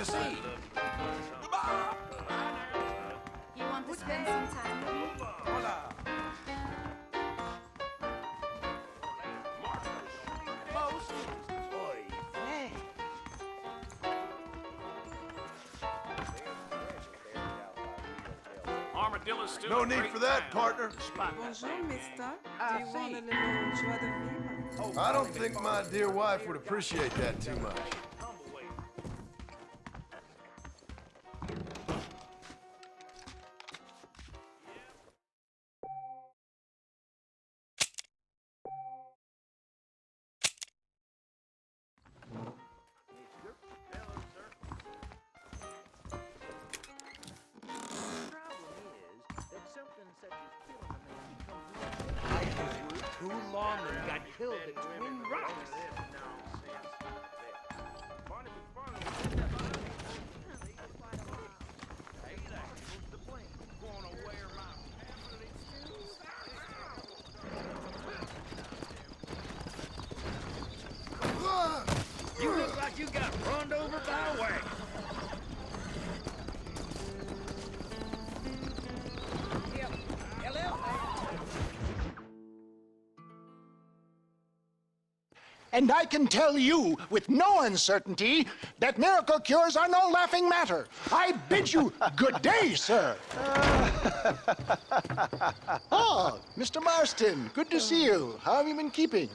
see. You want to spend some time with me? Hola. No need for that, partner. Bonjour, mister. Do you want a little joie de vivre? I don't think my dear wife would appreciate that too much. Too long and got killed at Twin Rocks. You look like you got run over by a wagon. And I can tell you with no uncertainty that miracle cures are no laughing matter. I bid you good day, sir. Oh, Mr. Marston, good to see you. How have you been keeping?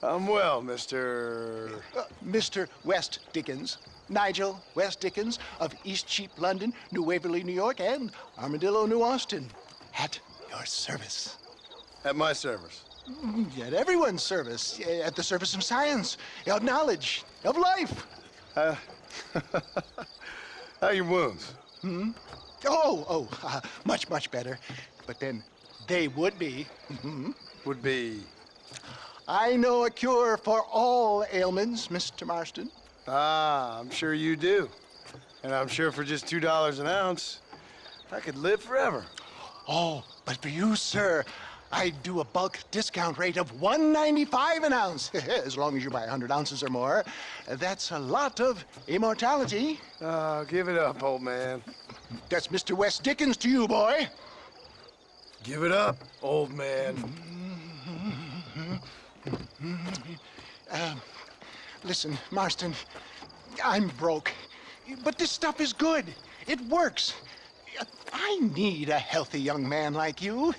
I'm well, Mr. Mr. West Dickens. Nigel West Dickens of East Cheap, London, New Waverly, New York, and Armadillo, New Austin. At your service. At my service. At everyone's service. At the service of science, of knowledge, of life. How are your wounds? Much, much better. But then they would be. Would be... I know a cure for all ailments, Mr. Marston. Ah, I'm sure you do. And I'm sure for just $2 an ounce, I could live forever. Oh, but for you, sir, I do a bulk discount rate of $1.95 an ounce, as long as you buy 100 ounces or more. That's a lot of immortality. Give it up, old man. That's Mr. West Dickens to you, boy. Give it up, old man. Listen, Marston, I'm broke, but this stuff is good. It works. I need a healthy young man like you.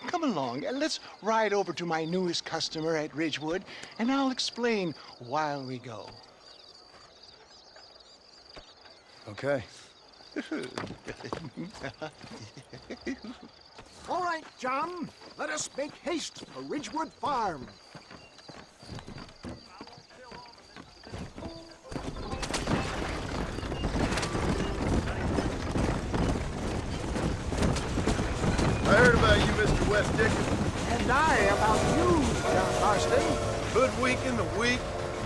Come along, and let's ride over to my newest customer at Ridgewood, and I'll explain while we go. Okay. All right, John, let us make haste for Ridgewood Farm. I heard about you, Mr. West Dickens. And I about you, John Marston. Hoodwinking the weak,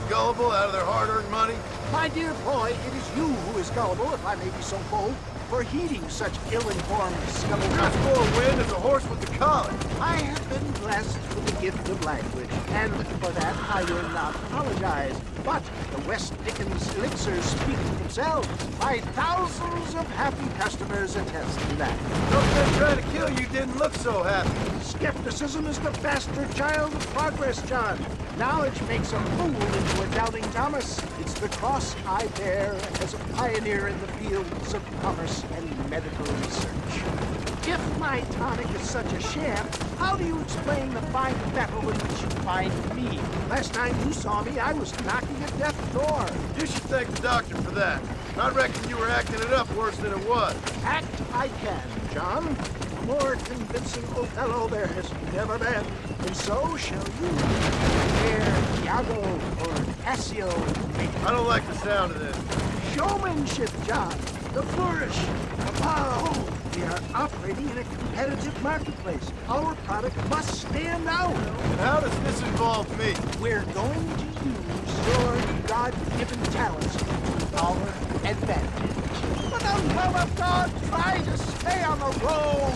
gullible out of their hard-earned money. My dear boy, it is you who is gullible, if I may be so bold, for heeding such ill-informed scuttlebutt. Just for a wind as a horse with the collar. I have been blessed with the gift of language, and for that I will not apologize. But the West Dickens elixirs speak for themselves. My thousands of happy customers attest to that. Something trying to kill you didn't look so happy. Skepticism is the bastard child of progress, John. Knowledge makes a fool into a doubting Thomas. It's the cross I bear as a pioneer in the fields of commerce and medical research. If my tonic is such a sham, how do you explain the fine battle in which you find me? Last time you saw me, I was knocking at death's door. You should thank the doctor for that. I reckon you were acting it up worse than it was. Act I can, John. A more convincing Othello there has never been. And so shall you. Ere Iago or Cassio make I don't like the sound of this. showmanship, John. The flourish. The pow. We are operating in a competitive marketplace. Our product must stand out. And how does this involve me? We're going to use your God-given talents to our advantage. For the love of God, try to stay on the road.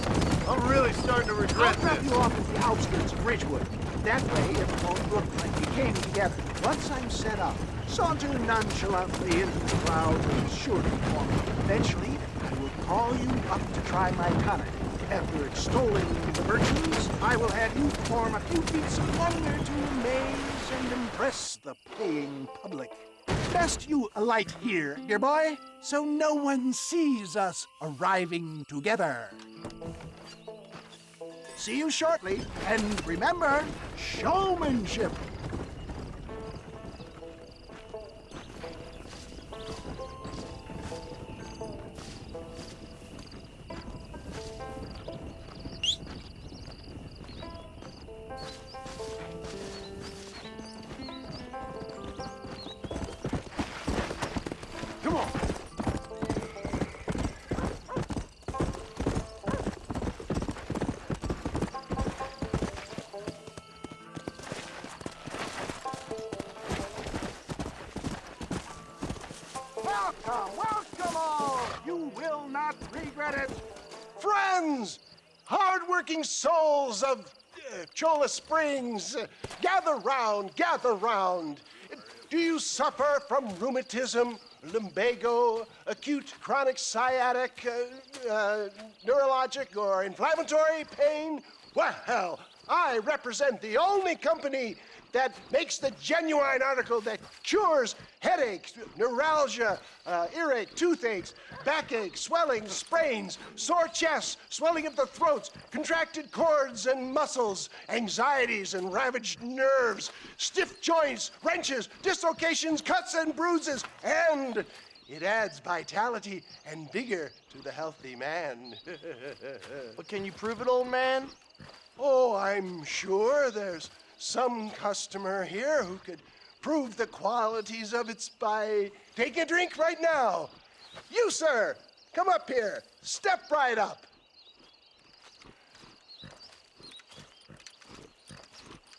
I'm really starting to regret I'll drop this. you off at the outskirts of Ridgewood. That way, it won't look like we came together. Once I'm set up, Saunter nonchalantly into the crowd and sure to perform. Eventually, I will call you up to try my tonic. After extolling the virtues, I will have you perform a few feats of wonder to amaze and impress the paying public. Best you alight here, dear boy, so no one sees us arriving together. See you shortly, and remember, showmanship. Come on. Welcome all! You will not regret it. Friends, hard-working souls of Cholla Springs, gather round, gather round. Do you suffer from rheumatism, lumbago, acute chronic sciatic, neurologic, or inflammatory pain? Well, I represent the only company that makes the genuine article that cures headaches, neuralgia, earache, toothaches, backache, swelling, sprains, sore chests, swelling of the throats, contracted cords and muscles, anxieties and ravaged nerves, stiff joints, wrenches, dislocations, cuts and bruises, and it adds vitality and vigor to the healthy man. But can you prove it, old man? Oh, I'm sure there's some customer here who could prove the qualities of it by taking a drink right now. You, sir, come up here. Step right up.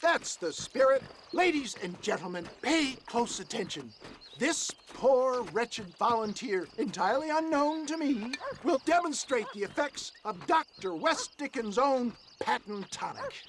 That's the spirit. Ladies and gentlemen, pay close attention. This poor, wretched volunteer, entirely unknown to me, will demonstrate the effects of Dr. West Dickens' own patent tonic.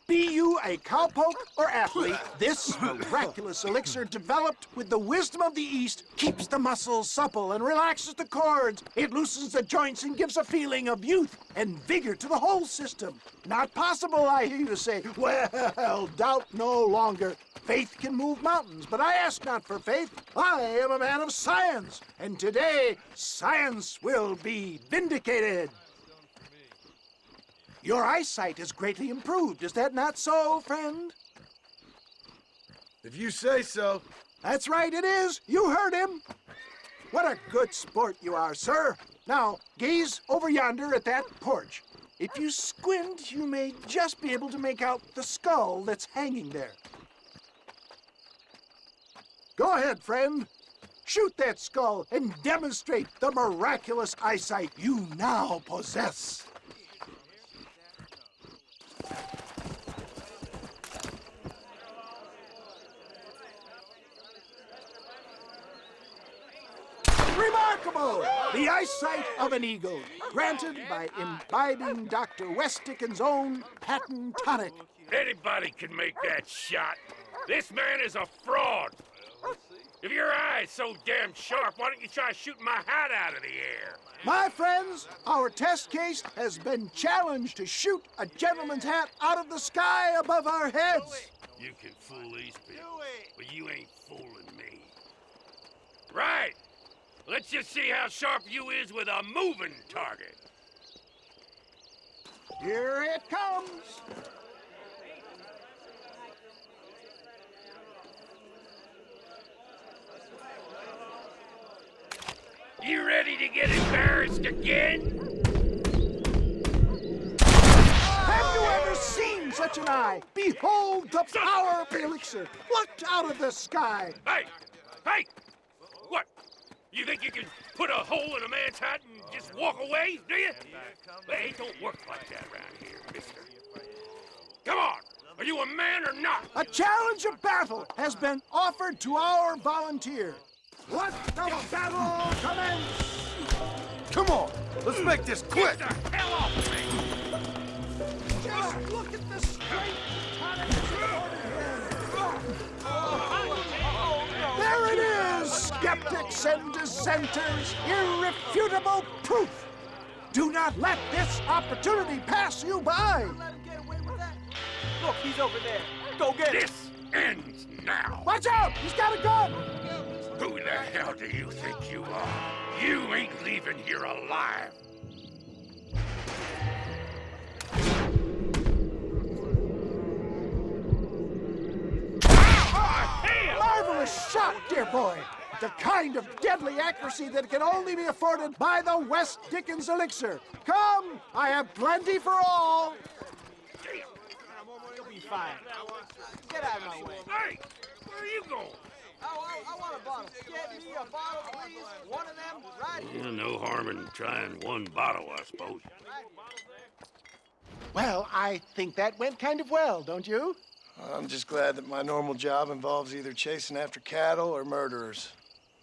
Be you a cowpoke or athlete, this miraculous elixir developed with the wisdom of the East keeps the muscles supple and relaxes the cords. It loosens the joints and gives a feeling of youth and vigor to the whole system. Not possible, I hear you say. Well, doubt no longer. Faith can move mountains, but I ask not for faith. I am a man of science, and today science will be vindicated. Your eyesight has greatly improved. Is that not so, friend? If you say so. That's right, it is. You heard him. What a good sport you are, sir. Now, gaze over yonder at that porch. If you squint, you may just be able to make out the skull that's hanging there. Go ahead, friend. Shoot that skull and demonstrate the miraculous eyesight you now possess. Remarkable! The eyesight of an eagle, granted by imbibing Dr. West Dickens' own patent tonic. Anybody can make that shot. This man is a fraud. If your eye's so damn sharp, why don't you try shooting my hat out of the air? My friends, our test case has been challenged to shoot a gentleman's hat out of the sky above our heads. You can fool these people, but you ain't fooling me. Right. Let's just see how sharp you is with a moving target. Here it comes. You ready to get embarrassed again? Have you ever seen such an eye? Behold the power of the elixir plucked out of the sky. Hey! Hey! What? You think you can put a hole in a man's hat and just walk away, do you? Hey, it don't work like that around here, mister. Come on! Are you a man or not? A challenge of battle has been offered to our volunteer. Let the battle commence! Come on, let's make this quick. Get the hell off of me! Just look at the strength tonic supported here. skeptics and dissenters, irrefutable proof. Do not let this opportunity pass you by. Let him get away with that. Look, he's over there. Go get him. This ends now. Watch out! He's got a gun! Who the hell do you think you are? You ain't leaving here alive. Marvelous shot, dear boy. The kind of deadly accuracy that can only be afforded by the West Dickens elixir. Come, I have plenty for all. You'll be fine. Get out of my way. Hey, where are you going? I want a bottle. Get me a bottle, please. One of them, right here. No harm in trying one bottle, I suppose. Well, I think that went kind of well, don't you? I'm just glad that my normal job involves either chasing after cattle or murderers.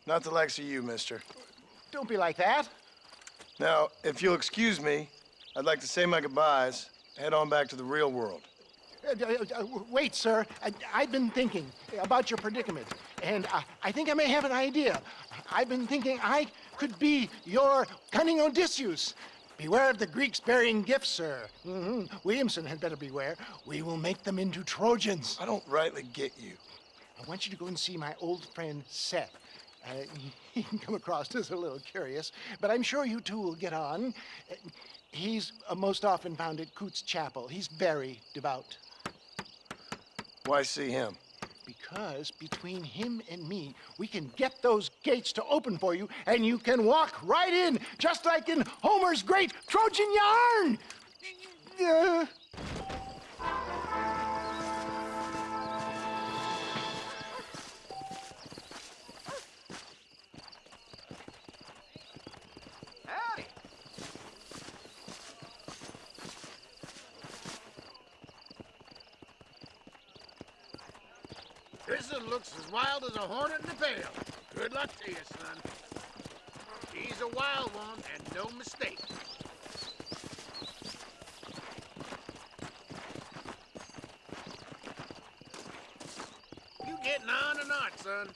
Not the likes of you, mister. Don't be like that. Now, if you'll excuse me, I'd like to say my goodbyes, head on back to the real world. Wait, sir. I've been thinking about your predicament, and I think I may have an idea. I've been thinking I could be your cunning Odysseus. Beware of the Greeks bearing gifts, sir. Williamson had better beware. We will make them into Trojans. I don't rightly get you. I want you to go and see my old friend Seth. He can come across as a little curious, but I'm sure you two will get on. He's most often found at Coots Chapel. He's very devout. Why see him? Because between him and me, we can get those gates to open for you, and you can walk right in, just like in Homer's great Trojan yarn! Howdy. Prison looks as wild as a hornet in a pail. Good luck to you, son. He's a wild one, and no mistake. You getting on or not, son?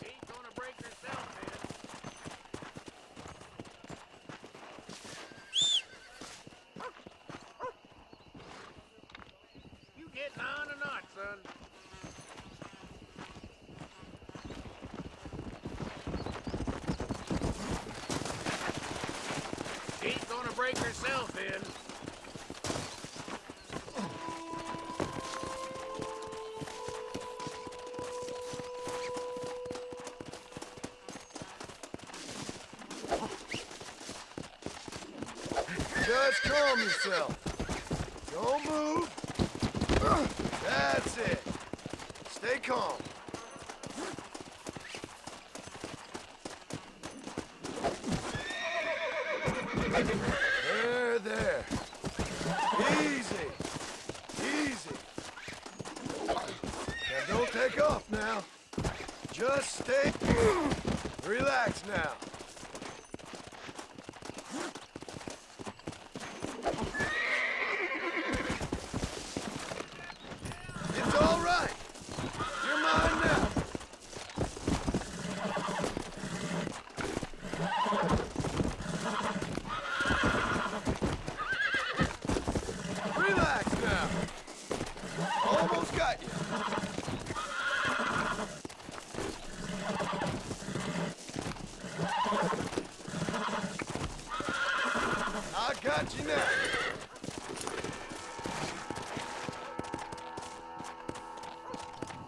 Ain't gonna break yourself, man. You getting on or not, son? Ain't gonna break yourself in. Just calm yourself. Don't move. That's it. Stay calm. There. Easy. Easy. Now don't take off now. Just stay. Relax now. It's all right. You're mine now. Relax now. Almost got you. I got you now.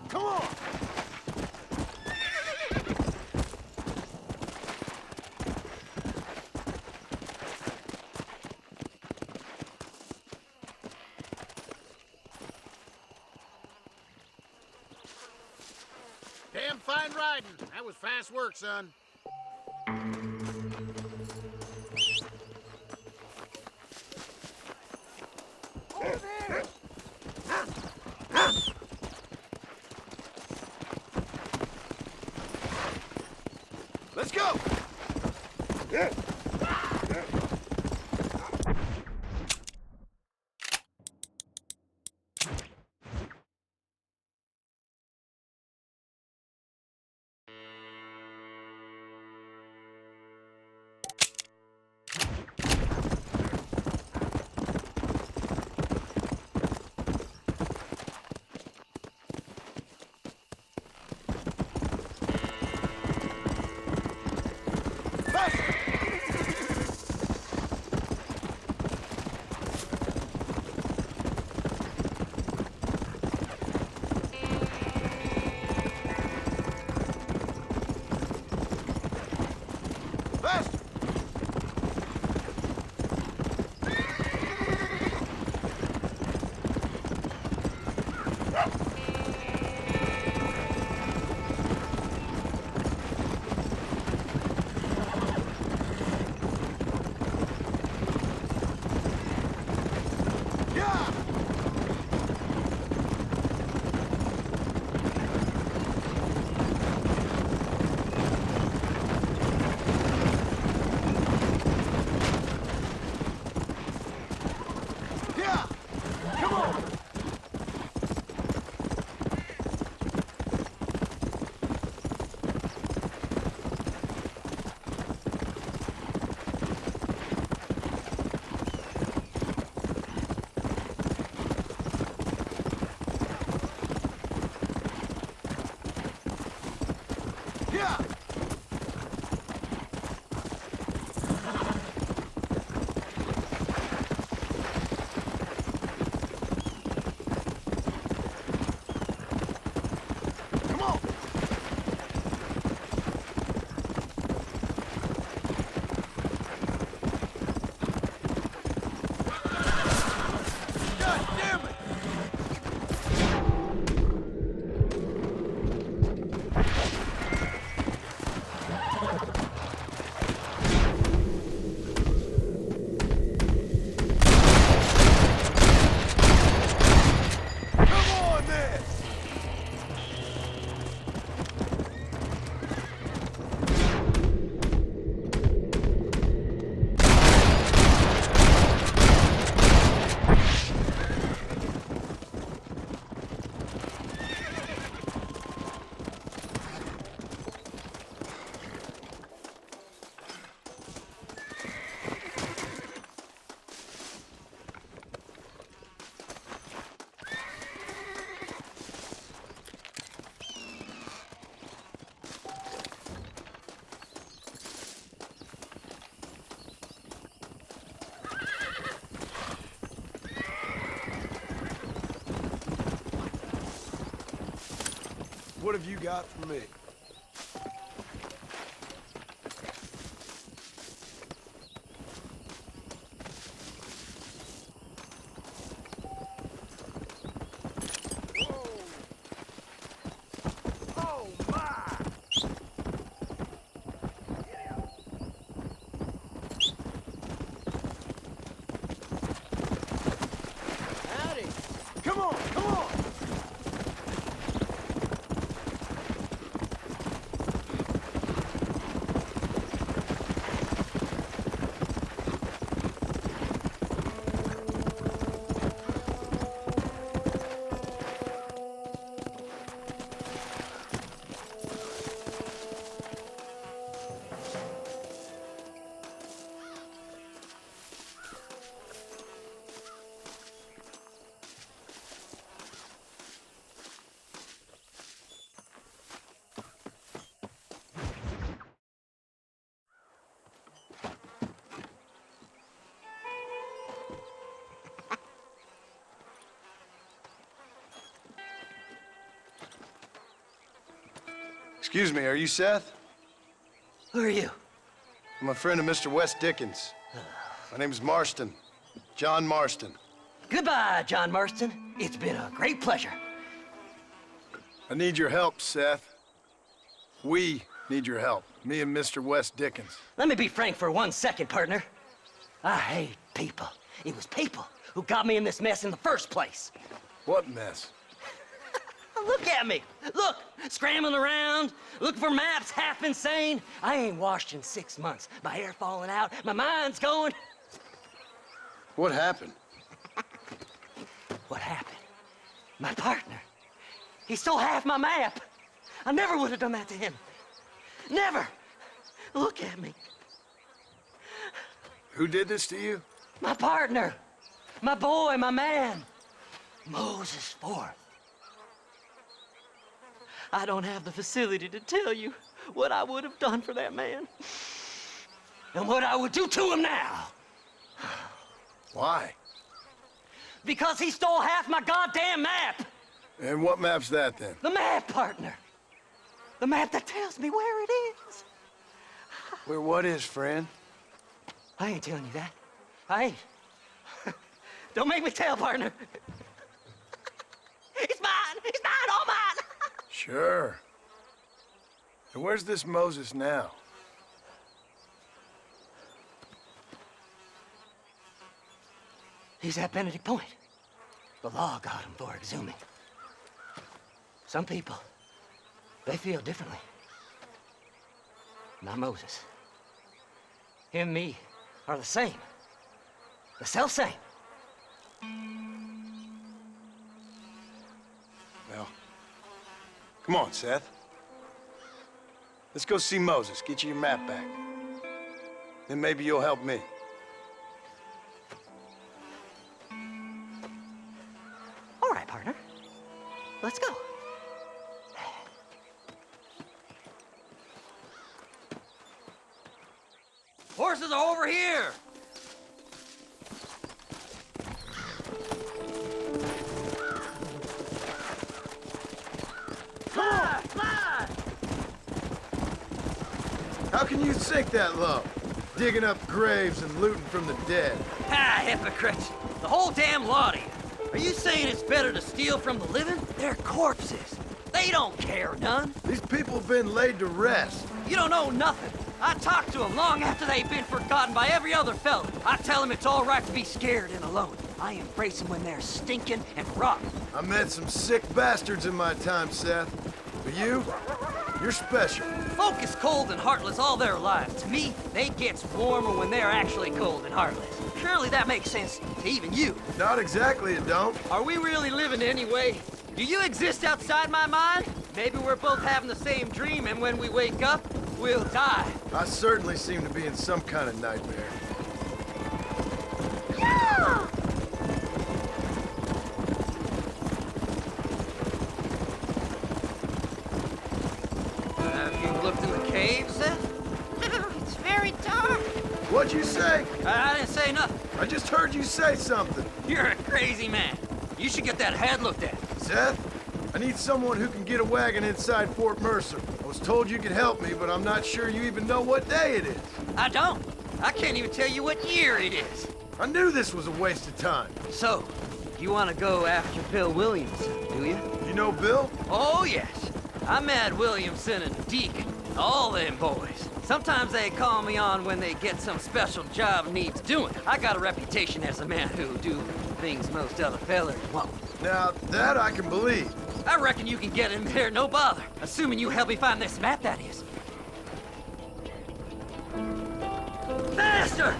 Come on. Damn fine riding. That was fast work, son. Over there. Let's go. What have you got for me? Excuse me, are you Seth? Who are you? I'm a friend of Mr. Wes Dickens. My name's Marston. John Marston. Goodbye, John Marston. It's been a great pleasure. I need your help, Seth. We need your help. Me and Mr. Wes Dickens. Let me be frank for 1 second, partner. I hate people. It was people who got me in this mess in the first place. What mess? Look at me. Look, scrambling around, looking for maps, half insane. I ain't washed in 6 months. My hair falling out, my mind's going. What happened? What happened? My partner. He stole half my map. I never would have done that to him. Never. Look at me. Who did this to you? My partner. My boy, my man. Moses Forth. I don't have the facility to tell you what I would have done for that man. And what I would do to him now. Why? Because he stole half my goddamn map. And what map's that then? The map, partner. The map that tells me where it is. Where what is, friend? I ain't telling you that. I ain't. Don't make me tell, partner. It's mine! It's mine! All mine! Sure. And where's this Moses now? He's at Benedict Point. The law got him for exhuming. Some people, they feel differently. Not Moses. Him and me are the same. The self-same. Well, come on, Seth. Let's go see Moses, get you your map back. Then maybe you'll help me. All right, partner. Let's go. Horses are over here! Fly! Fly! How can you sink that low? Digging up graves and looting from the dead. Ah, hypocrites! The whole damn lot of you. Are you saying it's better to steal from the living? They're corpses. They don't care none. These people have been laid to rest. You don't know nothing. I talked to them long after they've been forgotten by every other fella. I tell them it's all right to be scared and alone. I embrace them when they're stinking and rotten. I met some sick bastards in my time, Seth. But you're special. Folk is cold and heartless all their lives. To me, they gets warmer when they're actually cold and heartless. Surely that makes sense to even you. Not exactly, it don't. Are we really living anyway? Do you exist outside my mind? Maybe we're both having the same dream, and when we wake up, we'll die. I certainly seem to be in some kind of nightmare. Yeah! Have you looked in the cave, Seth? It's very dark. What'd you say? I didn't say nothing. I just heard you say something. You're a crazy man. You should get that head looked at. Seth, I need someone who can get a wagon inside Fort Mercer. I was told you could help me, but I'm not sure you even know what day it is. I don't. I can't even tell you what year it is. I knew this was a waste of time. So, you want to go after Bill Williamson, do you? You know Bill? Oh, yes. I met Williamson and Deacon, all them boys. Sometimes they call me on when they get some special job needs doing. I got a reputation as a man who do things most other fellers won't. Now, that I can believe. I reckon you can get in there, no bother. Assuming you help me find this map, that is. Faster!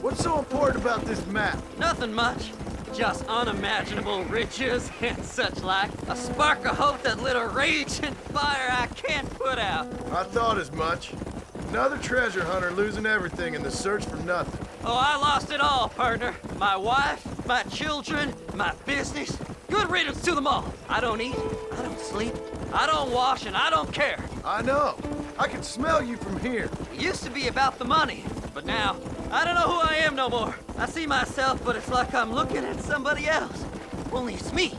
What's so important about this map? Nothing much. Just unimaginable riches and such like. A spark of hope that lit a raging fire I can't put out. I thought as much. Another treasure hunter losing everything in the search for nothing. Oh, I lost it all, partner. My wife, my children, my business. Good riddance to them all. I don't eat, I don't sleep, I don't wash, and I don't care. I know. I can smell you from here. It used to be about the money, but now, I don't know who I am no more. I see myself, but it's like I'm looking at somebody else. Only it's me,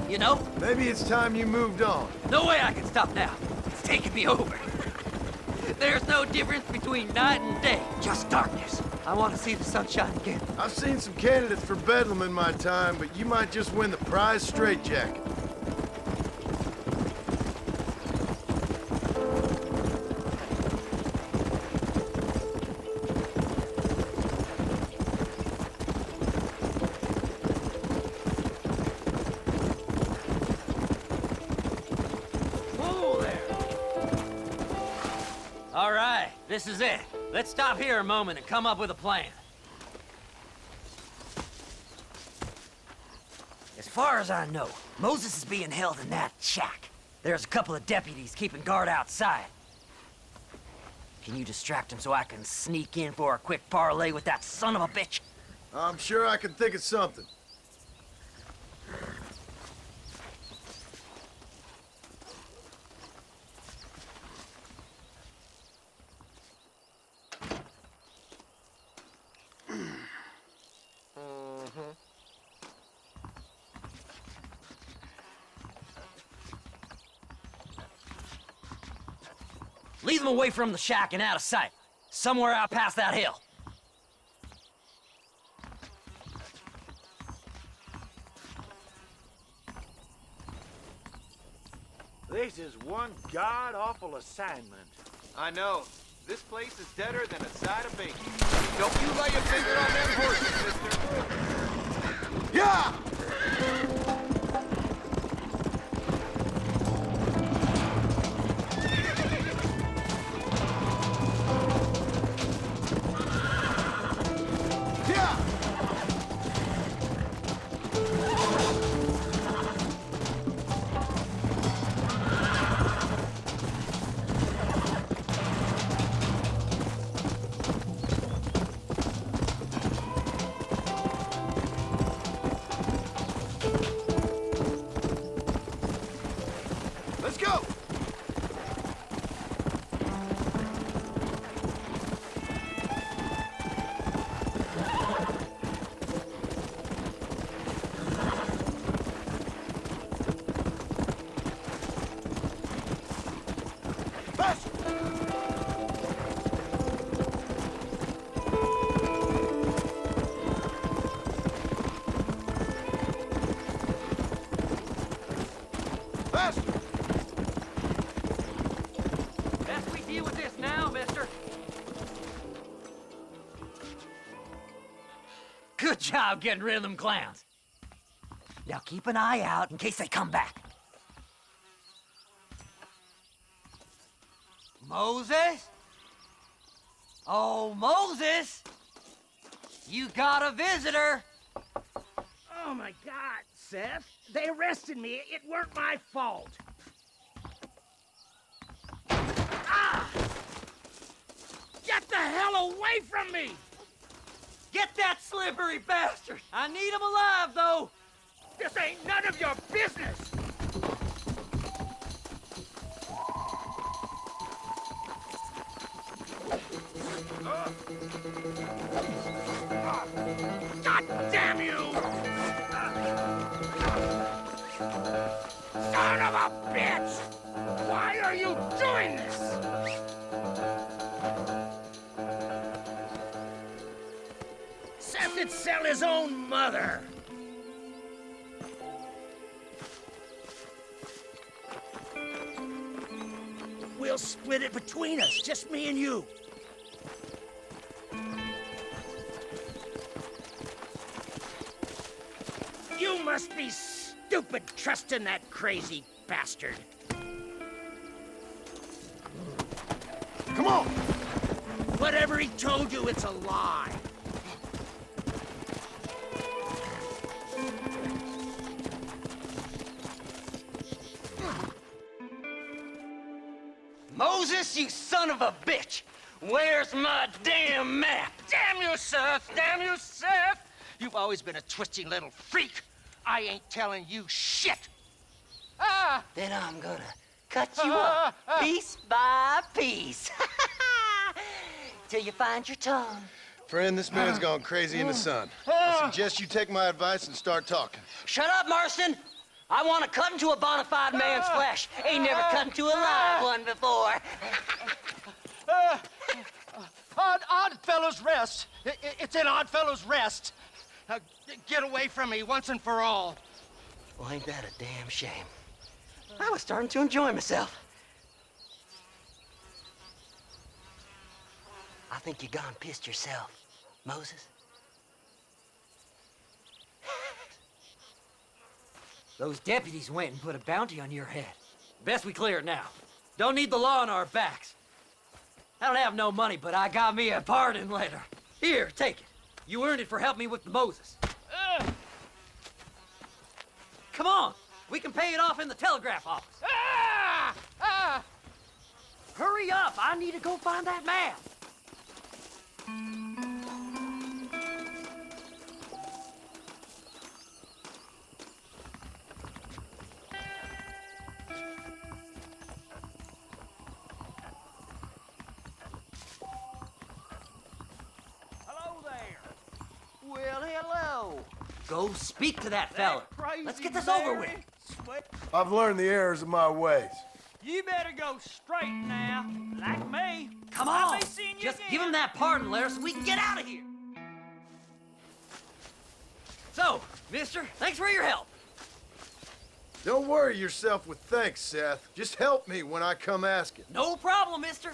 you know? Maybe it's time you moved on. No way I can stop now. It's taking me over. There's no difference between night and day, just darkness. I want to see the sunshine again. I've seen some candidates for Bedlam in my time, but you might just win the prize straitjacket. This is it. Let's stop here a moment and come up with a plan. As far as I know, Moses is being held in that shack. There's a couple of deputies keeping guard outside. Can you distract him so I can sneak in for a quick parlay with that son of a bitch? I'm sure I can think of something. Lead them away from the shack and out of sight. Somewhere out past that hill. This is one god-awful assignment. I know. This place is deader than a side of bacon. Don't you lay a finger on them horses, mister. Yeah! Let's go! Faster! Faster! Best we deal with this now, mister. Good job getting rid of them clowns. Now keep an eye out in case they come back. Moses? Oh, Moses! You got a visitor! Oh my God, Seth. They arrested me. It weren't my fault. Ah! Get the hell away from me! Get that slippery bastard! I need him alive, though! This ain't none of your business! God damn you! Son of a bitch! Why are you doing this? Seth would sell his own mother. We'll split it between us, just me and you. You must be stupid trusting that crazy bastard. Come on! Whatever he told you, it's a lie. Moses, you son of a bitch! Where's my damn map? Damn you, Seth! Damn you, Seth! You've always been a twisty little freak. I ain't telling you shit. Ah! Then I'm gonna cut you up piece by piece. Till you find your tongue. Friend, this man's gone crazy in the sun. I suggest you take my advice and start talking. Shut up, Marston! I want to cut into a bona fide man's flesh. Ain't never cut into a live one before. Oddfellows Rest. It's in Oddfellows Rest. Get away from me once and for all. Well, ain't that a damn shame? I was starting to enjoy myself. I think you gone pissed yourself, Moses. Those deputies went and put a bounty on your head. Best we clear it now. Don't need the law on our backs. I don't have no money, but I got me a pardon letter. Here, take it. You earned it for helping me with the Moses. Come on, we can pay it off in the telegraph office. Hurry up, I need to go find that map. Well, hello. Go speak to that fella. Let's get this over with. I've learned the errors of my ways. You better go straight now, like me. Come on, just give him that pardon letter so we can get out of here. So, mister, thanks for your help. Don't worry yourself with thanks, Seth. Just help me when I come asking. No problem, mister.